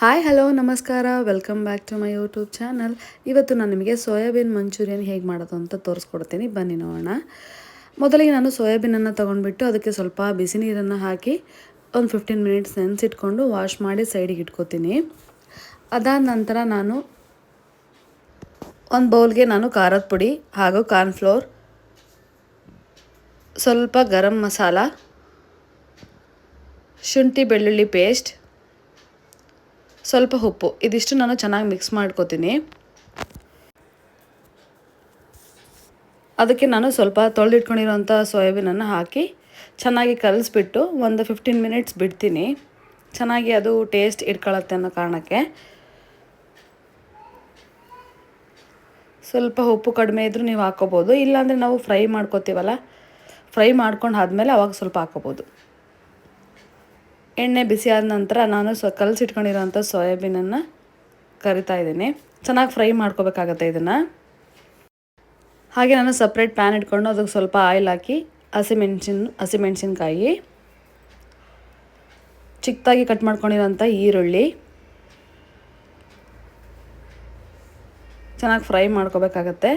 Hi hello ನಮಸ್ಕಾರ welcome back to my YouTube channel. ಇವತ್ತು ನಾನು ನಿಮಗೆ ಸೋಯಾಬೀನ್ ಮಂಚೂರಿಯನ್ ಹೇಗೆ ಮಾಡೋದು ಅಂತ ತೋರಿಸ್ಕೊಡ್ತೀನಿ, ಬನ್ನಿ ನೋಡೋಣ. ಮೊದಲಿಗೆ ನಾನು ಸೋಯಾಬೀನನ್ನು ತೊಗೊಂಡ್ಬಿಟ್ಟು ಅದಕ್ಕೆ ಸ್ವಲ್ಪ ಬಿಸಿ ನೀರನ್ನು ಹಾಕಿ ಒಂದು 15 ಮಿನಿಟ್ಸ್ ನೆನೆಸಿಟ್ಕೊಂಡು ವಾಶ್ ಮಾಡಿ ಸೈಡಿಗೆ ಇಟ್ಕೋತೀನಿ. ಅದಾದ ನಂತರ ನಾನು ಒಂದು ಬೌಲ್ಗೆ ಖಾರದ ಪುಡಿ ಹಾಗೂ ಕಾರ್ನ್ಫ್ಲೋರ್, ಸ್ವಲ್ಪ ಗರಂ ಮಸಾಲ, ಶುಂಠಿ ಬೆಳ್ಳುಳ್ಳಿ ಪೇಸ್ಟ್, ಸ್ವಲ್ಪ ಉಪ್ಪು, ಇದಿಷ್ಟು ನಾನು ಚೆನ್ನಾಗಿ ಮಿಕ್ಸ್ ಮಾಡ್ಕೋತೀನಿ. ಅದಕ್ಕೆ ನಾನು ಸ್ವಲ್ಪ ತೊಳೆದಿಟ್ಕೊಂಡಿರೋಂಥ ಸೋಯಾಬೀನನ್ನು ಹಾಕಿ ಚೆನ್ನಾಗಿ ಕಲಿಸ್ಬಿಟ್ಟು ಒಂದು 15 ಮಿನಿಟ್ಸ್ ಬಿಡ್ತೀನಿ. ಚೆನ್ನಾಗಿ ಅದು ಟೇಸ್ಟ್ ಇಟ್ಕೊಳ್ಳುತ್ತೆ ಅನ್ನೋ ಕಾರಣಕ್ಕೆ. ಸ್ವಲ್ಪ ಉಪ್ಪು ಕಡಿಮೆ ಇದ್ದರೂ ನೀವು ಹಾಕ್ಕೋಬೋದು, ಇಲ್ಲಾಂದರೆ ನಾವು ಫ್ರೈ ಮಾಡ್ಕೋತೀವಲ್ಲ, ಫ್ರೈ ಮಾಡ್ಕೊಂಡು ಆದಮೇಲೆ ಅವಾಗ ಸ್ವಲ್ಪ ಹಾಕ್ಕೋಬೋದು. ಎಣ್ಣೆ ಬಿಸಿ ಆದ ನಂತರ ನಾನು ಕಲಸಿಟ್ಕೊಂಡಿರೋಂಥ ಸೋಯಾಬೀನನ್ನು ಕರಿತಾ ಇದ್ದೀನಿ. ಚೆನ್ನಾಗಿ ಫ್ರೈ ಮಾಡ್ಕೋಬೇಕಾಗತ್ತೆ ಇದನ್ನು. ಹಾಗೆ ನಾನು ಸಪ್ರೇಟ್ ಪ್ಯಾನ್ ಇಟ್ಕೊಂಡು ಅದಕ್ಕೆ ಸ್ವಲ್ಪ ಆಯಿಲ್ ಹಾಕಿ ಹಸಿಮೆಣಸಿನ್ಕಾಯಿ, ಚಿಕ್ಕದಾಗಿ ಕಟ್ ಮಾಡ್ಕೊಂಡಿರೋಂಥ ಈರುಳ್ಳಿ ಚೆನ್ನಾಗಿ ಫ್ರೈ ಮಾಡ್ಕೋಬೇಕಾಗತ್ತೆ.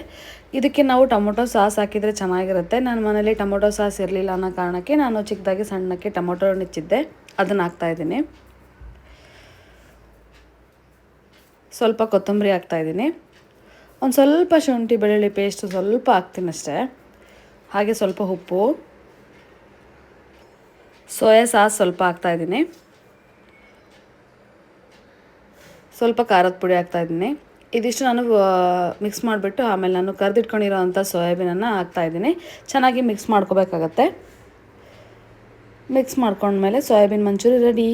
ಇದಕ್ಕೆ ನಾವು ಟೊಮೊಟೊ ಸಾಸ್ ಹಾಕಿದರೆ ಚೆನ್ನಾಗಿರುತ್ತೆ. ನನ್ನ ಮನೇಲಿ ಟೊಮೊಟೊ ಸಾಸ್ ಇರಲಿಲ್ಲ ಅನ್ನೋ ಕಾರಣಕ್ಕೆ ನಾನು ಚಿಕ್ಕದಾಗಿ ಸಣ್ಣಕ್ಕೆ ಟೊಮೊಟೊ ನೆಚ್ಚಿದ್ದೆ, ಅದನ್ನು ಹಾಕ್ತಾಯಿದ್ದೀನಿ. ಸ್ವಲ್ಪ ಕೊತ್ತಂಬರಿ ಹಾಕ್ತಾಯಿದ್ದೀನಿ. ಒಂದು ಸ್ವಲ್ಪ ಶುಂಠಿ ಬೆಳ್ಳುಳ್ಳಿ ಪೇಸ್ಟು ಸ್ವಲ್ಪ ಹಾಕ್ತೀನಿ ಅಷ್ಟೇ. ಹಾಗೆ ಸ್ವಲ್ಪ ಉಪ್ಪು, ಸೋಯಾ ಸಾಸ್ ಸ್ವಲ್ಪ ಹಾಕ್ತಾಯಿದ್ದೀನಿ, ಸ್ವಲ್ಪ ಖಾರದ ಪುಡಿ ಹಾಕ್ತಾಯಿದ್ದೀನಿ. ಇದಿಷ್ಟು ನಾನು ಮಿಕ್ಸ್ ಮಾಡಿಬಿಟ್ಟು ಆಮೇಲೆ ನಾನು ಕರೆದಿಟ್ಕೊಂಡಿರೋ ಅಂಥ ಸೋಯಾಬೀನನ್ನು ಹಾಕ್ತಾಯಿದ್ದೀನಿ. ಚೆನ್ನಾಗಿ ಮಿಕ್ಸ್ ಮಾಡ್ಕೋಬೇಕಾಗತ್ತೆ. ಮಿಕ್ಸ್ ಮಾಡ್ಕೊಂಡ್ಮೇಲೆ ಸೋಯಾಬೀನ್ ಮಂಚೂರಿ ರೆಡಿ.